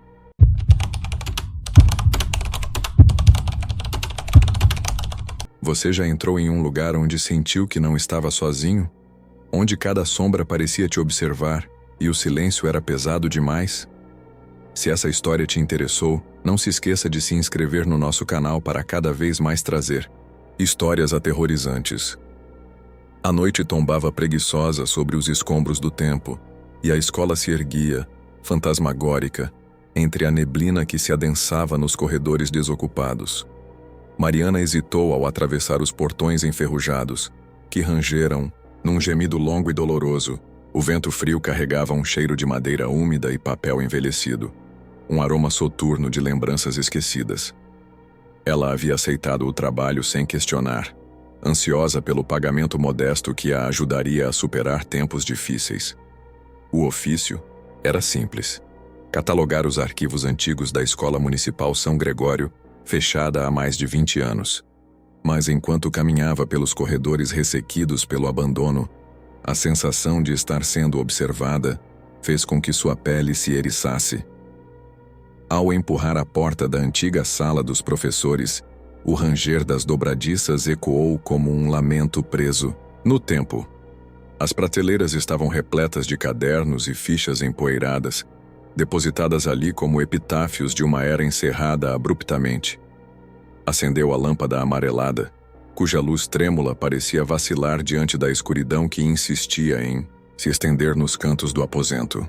Você já entrou em um lugar onde sentiu que não estava sozinho? Onde cada sombra parecia te observar e o silêncio era pesado demais? Se essa história te interessou, não se esqueça de se inscrever no nosso canal para cada vez mais trazer histórias aterrorizantes. A noite tombava preguiçosa sobre os escombros do tempo, e a escola se erguia, fantasmagórica, entre a neblina que se adensava nos corredores desocupados. Mariana hesitou ao atravessar os portões enferrujados, que rangeram, num gemido longo e doloroso. O vento frio carregava um cheiro de madeira úmida e papel envelhecido, um aroma soturno de lembranças esquecidas. Ela havia aceitado o trabalho sem questionar, ansiosa pelo pagamento modesto que a ajudaria a superar tempos difíceis. O ofício era simples: catalogar os arquivos antigos da Escola Municipal São Gregório, fechada há mais de 20 anos. Mas enquanto caminhava pelos corredores ressequidos pelo abandono, a sensação de estar sendo observada fez com que sua pele se eriçasse. Ao empurrar a porta da antiga sala dos professores, o ranger das dobradiças ecoou como um lamento preso no tempo. As prateleiras estavam repletas de cadernos e fichas empoeiradas, depositadas ali como epitáfios de uma era encerrada abruptamente. Acendeu a lâmpada amarelada, cuja luz trêmula parecia vacilar diante da escuridão que insistia em se estender nos cantos do aposento.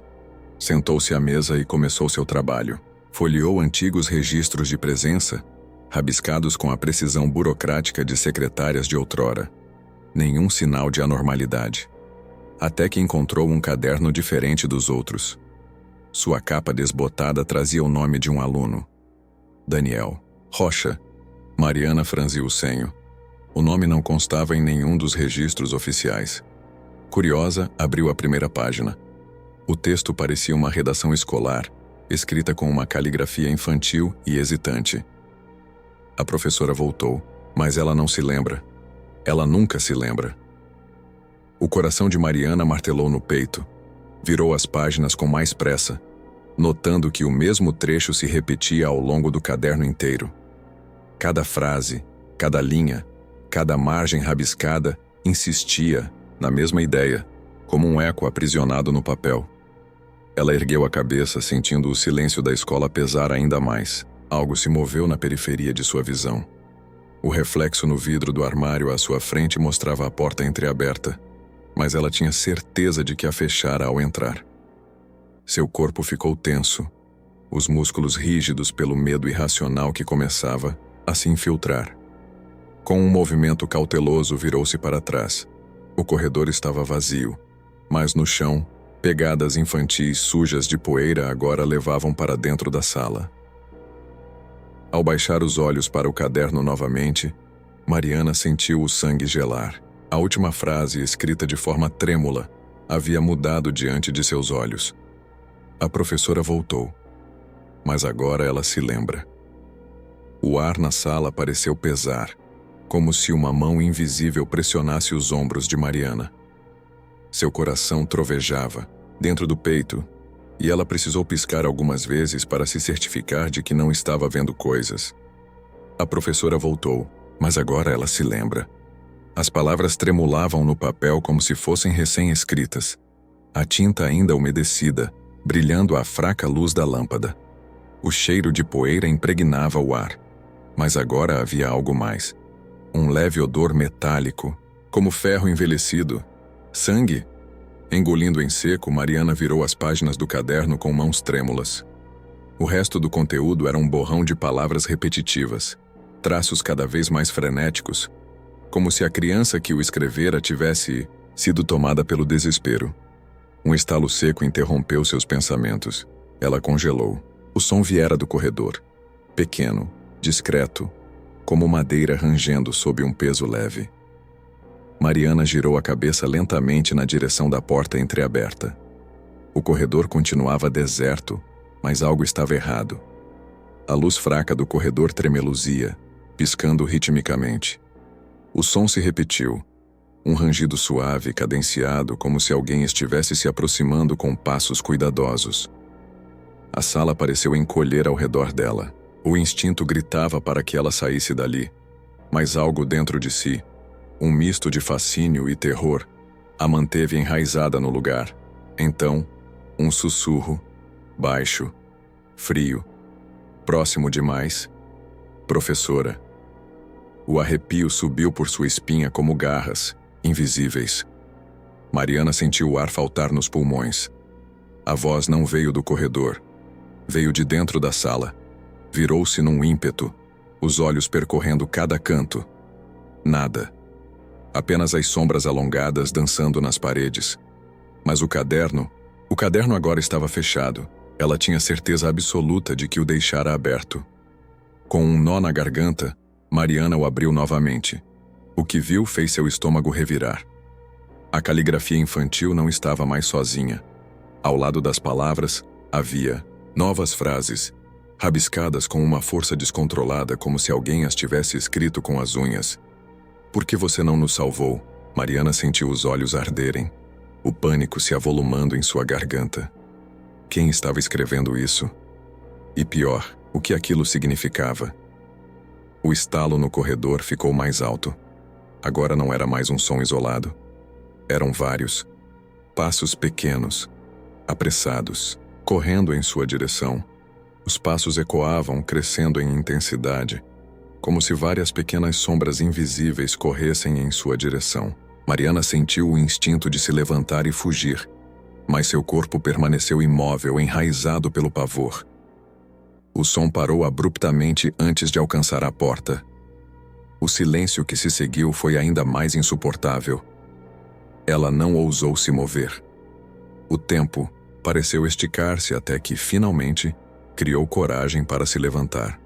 Sentou-se à mesa e começou seu trabalho. Folheou antigos registros de presença, rabiscados com a precisão burocrática de secretárias de outrora. Nenhum sinal de anormalidade. Até que encontrou um caderno diferente dos outros. Sua capa desbotada trazia o nome de um aluno: Daniel Rocha. Mariana franziu o senho. O nome não constava em nenhum dos registros oficiais. Curiosa, abriu a primeira página. O texto parecia uma redação escolar, escrita com uma caligrafia infantil e hesitante. A professora voltou, mas ela não se lembra. Ela nunca se lembra. O coração de Mariana martelou no peito. Virou as páginas com mais pressa, notando que o mesmo trecho se repetia ao longo do caderno inteiro. Cada frase, cada linha, cada margem rabiscada insistia na mesma ideia, como um eco aprisionado no papel. Ela ergueu a cabeça, sentindo o silêncio da escola pesar ainda mais. Algo se moveu na periferia de sua visão. O reflexo no vidro do armário à sua frente mostrava a porta entreaberta, mas ela tinha certeza de que a fechara ao entrar. Seu corpo ficou tenso, os músculos rígidos pelo medo irracional que começava a se infiltrar. Com um movimento cauteloso, virou-se para trás. O corredor estava vazio, mas no chão, pegadas infantis sujas de poeira agora levavam para dentro da sala. Ao baixar os olhos para o caderno novamente, Mariana sentiu o sangue gelar. A última frase, escrita de forma trêmula, havia mudado diante de seus olhos. A professora voltou, mas agora ela se lembra. O ar na sala pareceu pesar, como se uma mão invisível pressionasse os ombros de Mariana. Seu coração trovejava dentro do peito, e ela precisou piscar algumas vezes para se certificar de que não estava vendo coisas. A professora voltou, mas agora ela se lembra. As palavras tremulavam no papel como se fossem recém-escritas, a tinta ainda umedecida, brilhando à fraca luz da lâmpada. O cheiro de poeira impregnava o ar, mas agora havia algo mais. Um leve odor metálico, como ferro envelhecido. Sangue? Engolindo em seco, Mariana virou as páginas do caderno com mãos trêmulas. O resto do conteúdo era um borrão de palavras repetitivas, traços cada vez mais frenéticos, como se a criança que o escrevera tivesse sido tomada pelo desespero. Um estalo seco interrompeu seus pensamentos. Ela congelou. O som viera do corredor. Pequeno, discreto, como madeira rangendo sob um peso leve. Mariana girou a cabeça lentamente na direção da porta entreaberta. O corredor continuava deserto, mas algo estava errado. A luz fraca do corredor tremeluzia, piscando ritmicamente. O som se repetiu, um rangido suave, cadenciado, como se alguém estivesse se aproximando com passos cuidadosos. A sala pareceu encolher ao redor dela. O instinto gritava para que ela saísse dali, mas algo dentro de si, um misto de fascínio e terror, a manteve enraizada no lugar. Então, um sussurro, baixo, frio, próximo demais. Professora. O arrepio subiu por sua espinha como garras, invisíveis. Mariana sentiu o ar faltar nos pulmões. A voz não veio do corredor. Veio de dentro da sala. Virou-se num ímpeto, os olhos percorrendo cada canto. Nada. Apenas as sombras alongadas dançando nas paredes. Mas o caderno agora estava fechado. Ela tinha certeza absoluta de que o deixara aberto. Com um nó na garganta, Mariana o abriu novamente. O que viu fez seu estômago revirar. A caligrafia infantil não estava mais sozinha. Ao lado das palavras, havia novas frases, rabiscadas com uma força descontrolada, como se alguém as tivesse escrito com as unhas. Por que você não nos salvou? Mariana sentiu os olhos arderem, o pânico se avolumando em sua garganta. Quem estava escrevendo isso? E pior, o que aquilo significava? O estalo no corredor ficou mais alto. Agora não era mais um som isolado. Eram vários. Passos pequenos, apressados, correndo em sua direção. Os passos ecoavam, crescendo em intensidade, como se várias pequenas sombras invisíveis corressem em sua direção. Mariana sentiu o instinto de se levantar e fugir, mas seu corpo permaneceu imóvel, enraizado pelo pavor. O som parou abruptamente antes de alcançar a porta. O silêncio que se seguiu foi ainda mais insuportável. Ela não ousou se mover. O tempo pareceu esticar-se até que, finalmente, criou coragem para se levantar.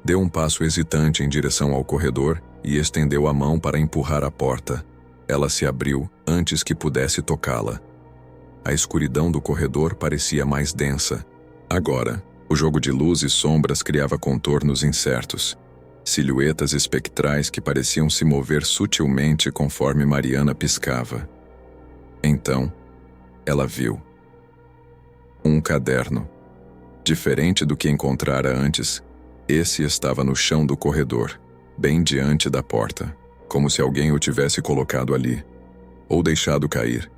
Deu um passo hesitante em direção ao corredor e estendeu a mão para empurrar a porta. Ela se abriu antes que pudesse tocá-la. A escuridão do corredor parecia mais densa. Agora, o jogo de luz e sombras criava contornos incertos, silhuetas espectrais que pareciam se mover sutilmente conforme Mariana piscava. Então, ela viu um caderno. Diferente do que encontrara antes, esse estava no chão do corredor, bem diante da porta, como se alguém o tivesse colocado ali, ou deixado cair.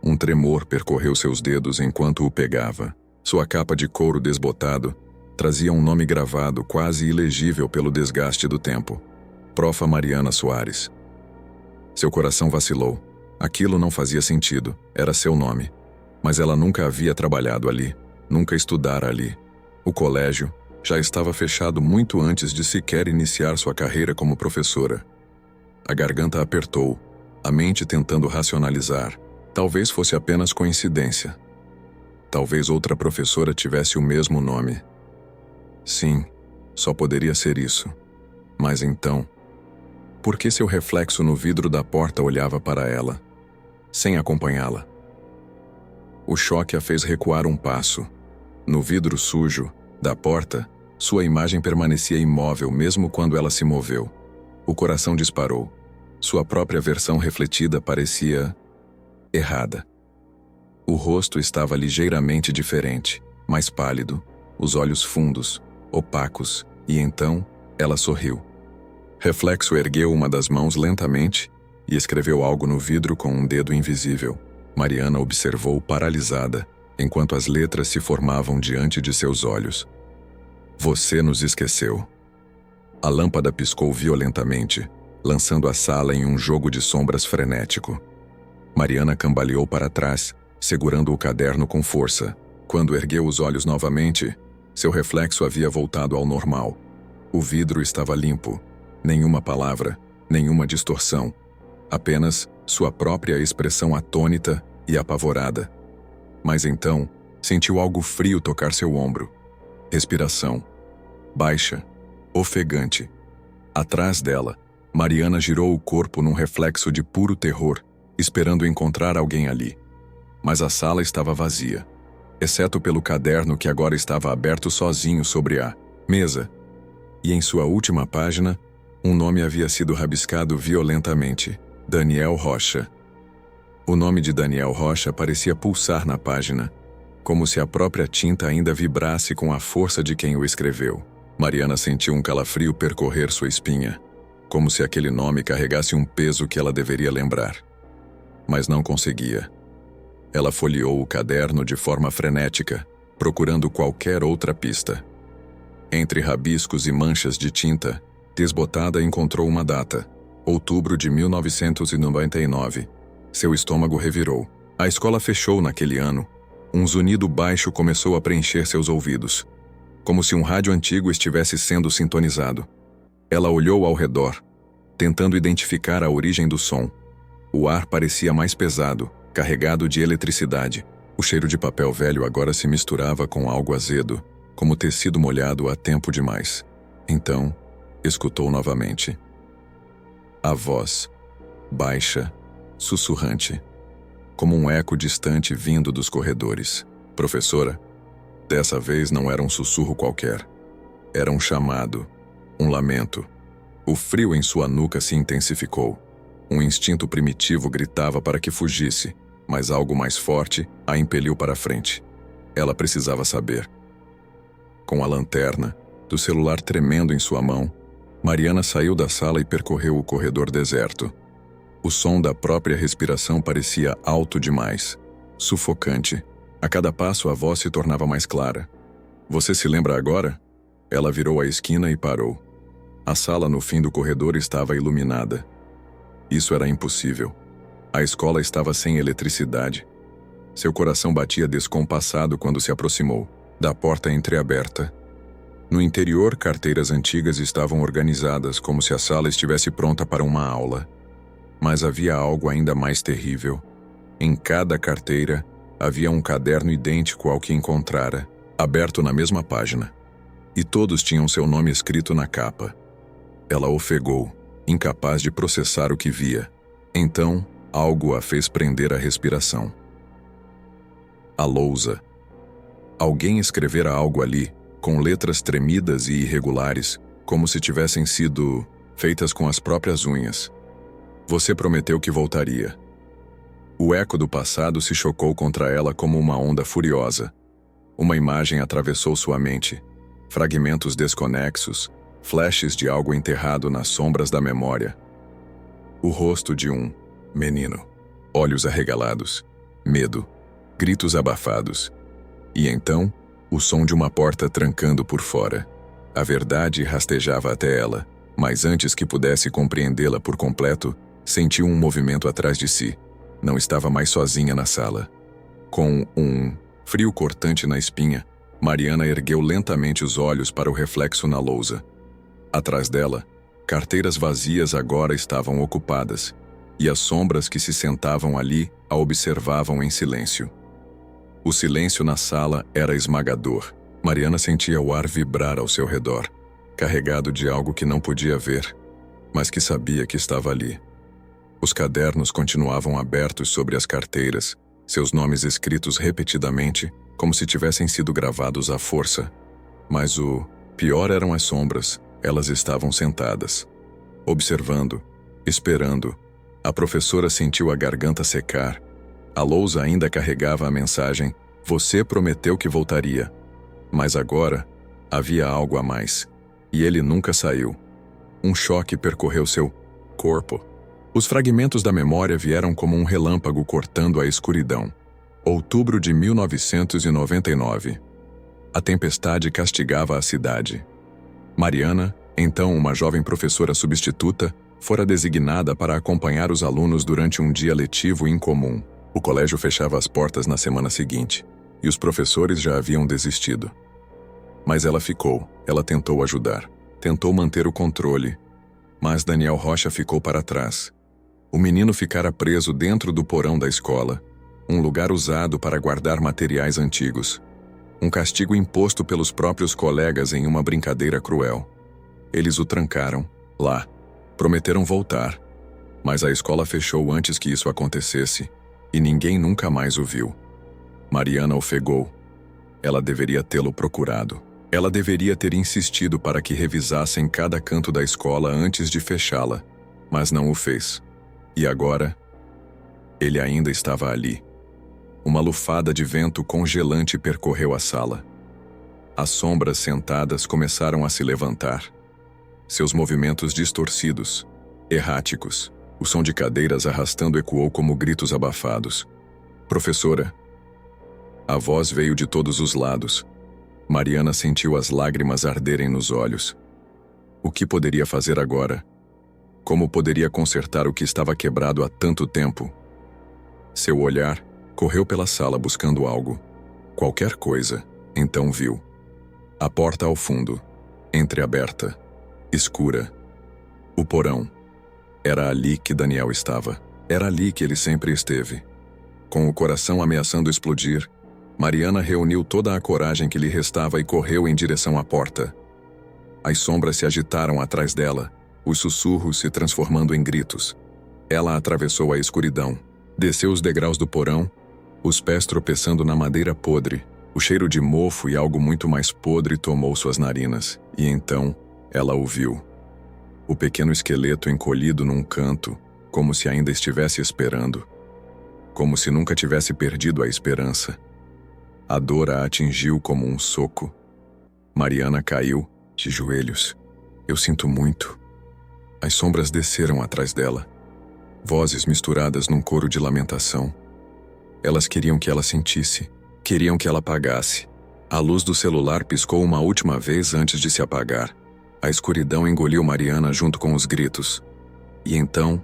Um tremor percorreu seus dedos enquanto o pegava. Sua capa de couro desbotado trazia um nome gravado quase ilegível pelo desgaste do tempo. Profa Mariana Soares. Seu coração vacilou. Aquilo não fazia sentido, era seu nome. Mas ela nunca havia trabalhado ali, nunca estudara ali. O colégio já estava fechado muito antes de sequer iniciar sua carreira como professora. A garganta apertou, a mente tentando racionalizar. Talvez fosse apenas coincidência. Talvez outra professora tivesse o mesmo nome. Sim, só poderia ser isso. Mas então, por que seu reflexo no vidro da porta olhava para ela, sem acompanhá-la? O choque a fez recuar um passo. No vidro sujo da porta, sua imagem permanecia imóvel mesmo quando ela se moveu. O coração disparou. Sua própria versão refletida parecia errada. O rosto estava ligeiramente diferente, mais pálido, os olhos fundos, opacos, e então ela sorriu. Reflexo ergueu uma das mãos lentamente e escreveu algo no vidro com um dedo invisível. Mariana observou paralisada, enquanto as letras se formavam diante de seus olhos. Você nos esqueceu. A lâmpada piscou violentamente, lançando a sala em um jogo de sombras frenético. Mariana cambaleou para trás, segurando o caderno com força. Quando ergueu os olhos novamente, seu reflexo havia voltado ao normal. O vidro estava limpo. Nenhuma palavra, nenhuma distorção. Apenas sua própria expressão atônita e apavorada. Mas então, sentiu algo frio tocar seu ombro. Respiração. Baixa, ofegante. Atrás dela, Mariana girou o corpo num reflexo de puro terror, esperando encontrar alguém ali. Mas a sala estava vazia, exceto pelo caderno que agora estava aberto sozinho sobre a mesa. E em sua última página, um nome havia sido rabiscado violentamente: Daniel Rocha. O nome de Daniel Rocha parecia pulsar na página, como se a própria tinta ainda vibrasse com a força de quem o escreveu. Mariana sentiu um calafrio percorrer sua espinha, como se aquele nome carregasse um peso que ela deveria lembrar. Mas não conseguia. Ela folheou o caderno de forma frenética, procurando qualquer outra pista. Entre rabiscos e manchas de tinta, desbotada encontrou uma data: outubro de 1999. Seu estômago revirou. A escola fechou naquele ano. Um zunido baixo começou a preencher seus ouvidos, como se um rádio antigo estivesse sendo sintonizado. Ela olhou ao redor, tentando identificar a origem do som. O ar parecia mais pesado, carregado de eletricidade. O cheiro de papel velho agora se misturava com algo azedo, como tecido molhado há tempo demais. Então, escutou novamente. A voz, baixa, sussurrante, como um eco distante vindo dos corredores. Professora, dessa vez não era um sussurro qualquer. Era um chamado, um lamento. O frio em sua nuca se intensificou. Um instinto primitivo gritava para que fugisse, mas algo mais forte a impeliu para frente. Ela precisava saber. Com a lanterna, do celular tremendo em sua mão, Mariana saiu da sala e percorreu o corredor deserto. O som da própria respiração parecia alto demais, sufocante. A cada passo a voz se tornava mais clara. Você se lembra agora? Ela virou a esquina e parou. A sala no fim do corredor estava iluminada. Isso era impossível. A escola estava sem eletricidade. Seu coração batia descompassado quando se aproximou da porta entreaberta. No interior, carteiras antigas estavam organizadas como se a sala estivesse pronta para uma aula. Mas havia algo ainda mais terrível. Em cada carteira, havia um caderno idêntico ao que encontrara, aberto na mesma página. E todos tinham seu nome escrito na capa. Ela ofegou, incapaz de processar o que via. Então, algo a fez prender a respiração. A lousa. Alguém escrevera algo ali, com letras tremidas e irregulares, como se tivessem sido feitas com as próprias unhas. Você prometeu que voltaria. O eco do passado se chocou contra ela como uma onda furiosa. Uma imagem atravessou sua mente. Fragmentos desconexos, flashes de algo enterrado nas sombras da memória. O rosto de um menino. Olhos arregalados. Medo. Gritos abafados. E então, o som de uma porta trancando por fora. A verdade rastejava até ela, mas antes que pudesse compreendê-la por completo, sentiu um movimento atrás de si. Não estava mais sozinha na sala. Com um frio cortante na espinha, Mariana ergueu lentamente os olhos para o reflexo na lousa. Atrás dela, carteiras vazias agora estavam ocupadas, e as sombras que se sentavam ali a observavam em silêncio. O silêncio na sala era esmagador. Mariana sentia o ar vibrar ao seu redor, carregado de algo que não podia ver, mas que sabia que estava ali. Os cadernos continuavam abertos sobre as carteiras, seus nomes escritos repetidamente, como se tivessem sido gravados à força. Mas o pior eram as sombras. Elas estavam sentadas, observando, esperando. A professora sentiu a garganta secar. A lousa ainda carregava a mensagem: você prometeu que voltaria. Mas agora, havia algo a mais. E ele nunca saiu. Um choque percorreu seu corpo. Os fragmentos da memória vieram como um relâmpago cortando a escuridão. Outubro de 1999. A tempestade castigava a cidade. Mariana, então uma jovem professora substituta, Fora designada para acompanhar os alunos durante um dia letivo incomum. O colégio fechava as portas na semana seguinte, e os professores já haviam desistido. Mas ela ficou, ela tentou ajudar, tentou manter o controle, mas Daniel Rocha ficou para trás. O menino ficara preso dentro do porão da escola, um lugar usado para guardar materiais antigos. Um castigo imposto pelos próprios colegas em uma brincadeira cruel. Eles o trancaram, lá. Prometeram voltar, mas a escola fechou antes que isso acontecesse, e ninguém nunca mais o viu. Mariana ofegou. Ela deveria tê-lo procurado. Ela deveria ter insistido para que revisassem cada canto da escola antes de fechá-la, mas não o fez. E agora, ele ainda estava ali. Uma lufada de vento congelante percorreu a sala. As sombras sentadas começaram a se levantar. Seus movimentos distorcidos, erráticos. O som de cadeiras arrastando ecoou como gritos abafados. Professora. A voz veio de todos os lados. Mariana sentiu as lágrimas arderem nos olhos. O que poderia fazer agora? Como poderia consertar o que estava quebrado há tanto tempo? Seu olhar correu pela sala buscando algo. Qualquer coisa, então viu. A porta ao fundo, entreaberta, escura. O porão. Era ali que Daniel estava. Era ali que ele sempre esteve. Com o coração ameaçando explodir, Mariana reuniu toda a coragem que lhe restava e correu em direção à porta. As sombras se agitaram atrás dela, os sussurros se transformando em gritos. Ela atravessou a escuridão, desceu os degraus do porão, os pés tropeçando na madeira podre. O cheiro de mofo e algo muito mais podre tomou suas narinas, e então ela o viu. O pequeno esqueleto encolhido num canto, como se ainda estivesse esperando. Como se nunca tivesse perdido a esperança. A dor a atingiu como um soco. Mariana caiu, de joelhos. Eu sinto muito. As sombras desceram atrás dela. Vozes misturadas num coro de lamentação. Elas queriam que ela sentisse. Queriam que ela pagasse. A luz do celular piscou uma última vez antes de se apagar. A escuridão engoliu Mariana junto com os gritos. E então,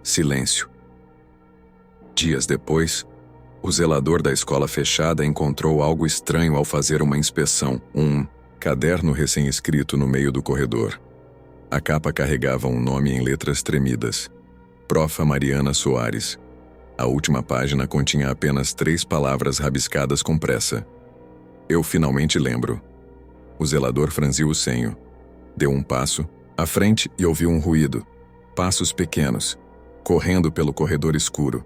silêncio. Dias depois, o zelador da escola fechada encontrou algo estranho ao fazer uma inspeção. Um caderno recém-escrito no meio do corredor. A capa carregava um nome em letras tremidas. Profa Mariana Soares. A última página continha apenas 3 palavras rabiscadas com pressa. Eu finalmente lembro. O zelador franziu o senho. Deu um passo à frente e ouviu um ruído. Passos pequenos, correndo pelo corredor escuro.